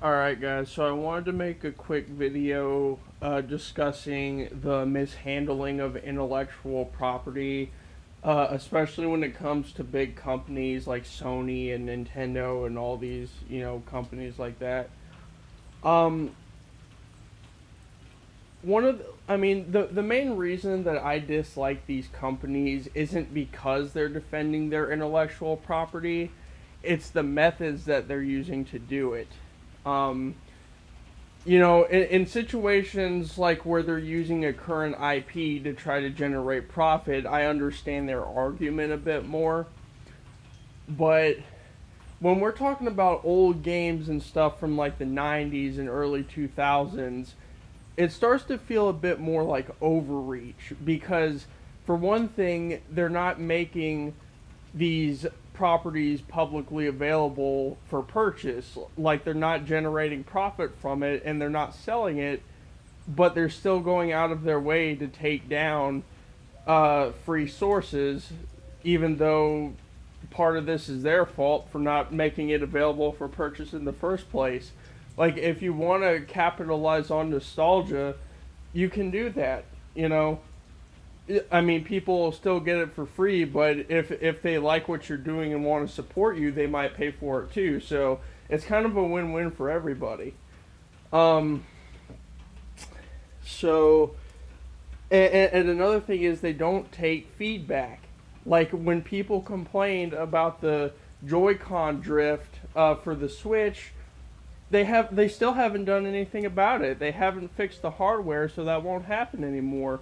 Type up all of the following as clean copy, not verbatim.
Alright guys, so I wanted to make a quick video discussing the mishandling of intellectual property, especially when it comes to big companies like Sony and Nintendo and all these, companies like that. Um, the main reason that I dislike these companies isn't because they're defending their intellectual property, it's the methods that they're using to do it. Um, in situations like where they're using a current IP to try to generate profit, I understand their argument a bit more. But when we're talking about old games and stuff from like the 90s and early 2000s, it starts to feel a bit more like overreach because, for one thing, they're not making these properties publicly available for purchase. Like, they're not generating profit from it and they're not selling it, but they're still going out of their way to take down free sources, even though part of this is their fault for not making it available for purchase in the first place. Like, if you want to capitalize on nostalgia, you can do that. You know, I mean, people will still get it for free, but if they like what you're doing and want to support you, they might pay for it too. So it's kind of a win-win for everybody. Um, so, and another thing is they don't take feedback. Like when people complained about the Joy-Con drift for the Switch, they still haven't done anything about it. They haven't fixed the hardware, so that won't happen anymore.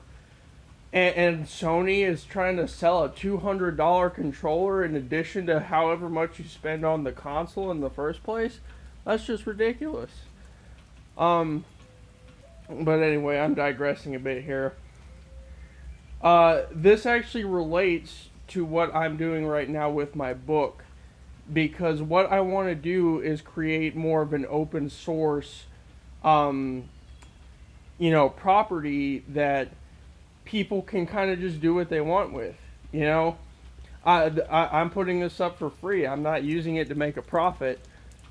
And Sony is trying to sell a $200 controller in addition to however much you spend on the console in the first place. That's just ridiculous. Um, but anyway, I'm digressing a bit here. This actually relates to what I'm doing right now with my book because what I want to do is create more of an open source, um, property that people can kind of just do what they want with. You know, I'm putting this up for free. I'm not using it to make a profit.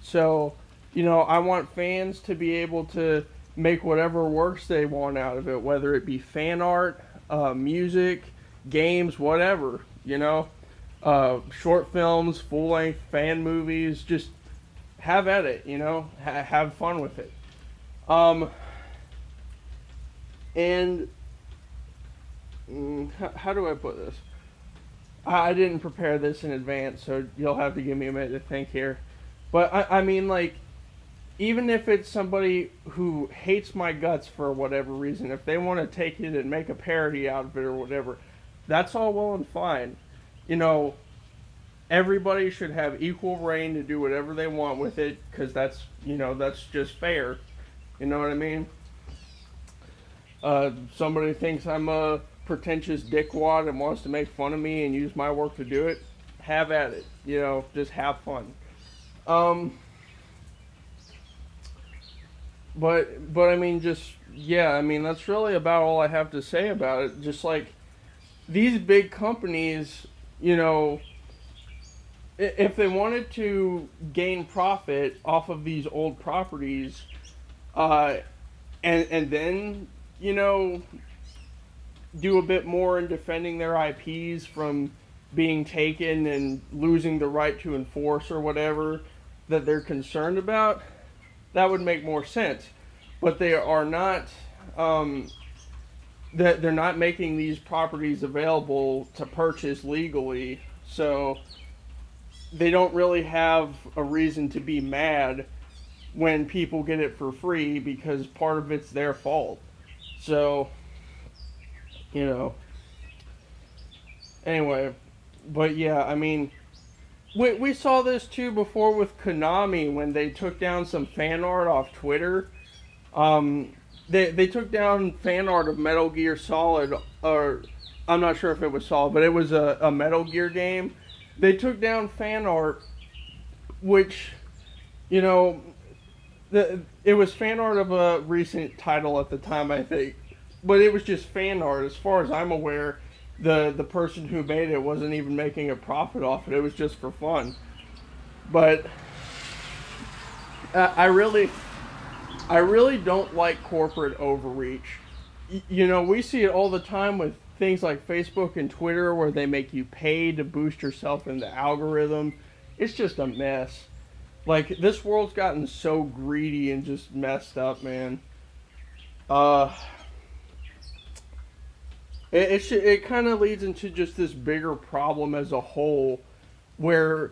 So, I want fans to be able to make whatever works they want out of it, whether it be fan art, music, games, whatever. Short films, full length fan movies. Just have at it. Have fun with it. Um, and how do I put this? I didn't prepare this in advance, so you'll have to give me a minute to think here. But I mean, like, even if it's somebody who hates my guts for whatever reason, if they want to take it and make a parody out of it or whatever, that's all well and fine. You know, everybody should have equal reign to do whatever they want with it because that's just fair. You know what I mean? Somebody thinks I'm a pretentious dickwad and wants to make fun of me and use my work to do it. Have at it. Just have fun. Um, but I mean, just yeah. I mean, that's really about all I have to say about it. Just like these big companies, if they wanted to gain profit off of these old properties, uh, and then you know do a bit more in defending their IPs from being taken and losing the right to enforce or whatever that they're concerned about, that would make more sense. But they are not. That they're not making these properties available to purchase legally, so they don't really have a reason to be mad when people get it for free because part of it's their fault. So, you know, anyway, but yeah, I mean, we saw this too before with Konami when they took down some fan art off Twitter. They took down fan art of Metal Gear Solid, or I'm not sure if it was Solid, but it was a Metal Gear game. They took down fan art, which, you know, it was fan art of a recent title at the time, I think, but it was just fan art. As far as I'm aware, the person who made it wasn't even making a profit off it. It was just for fun. But I really, I really don't like corporate overreach. You know, we see it all the time with things like Facebook and Twitter where they make you pay to boost yourself in the algorithm. It's just a mess. Like, this world's gotten so greedy and just messed up, man. Uh, it kind of leads into just this bigger problem as a whole, where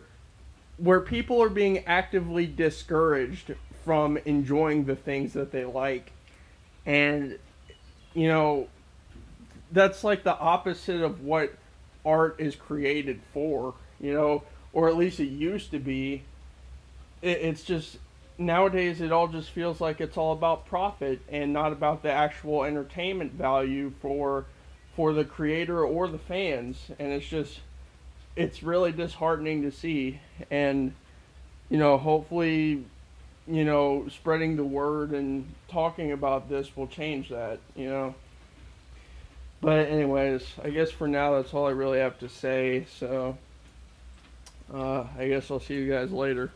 people are being actively discouraged from enjoying the things that they like, and you know that's like the opposite of what art is created for. You know, or at least it used to be. It's just nowadays it all just feels like it's all about profit and not about the actual entertainment value for the creator or the fans, and it's really disheartening to see. And hopefully, spreading the word and talking about this will change that. But anyways, I guess for now that's all I really have to say. So I guess I'll see you guys later.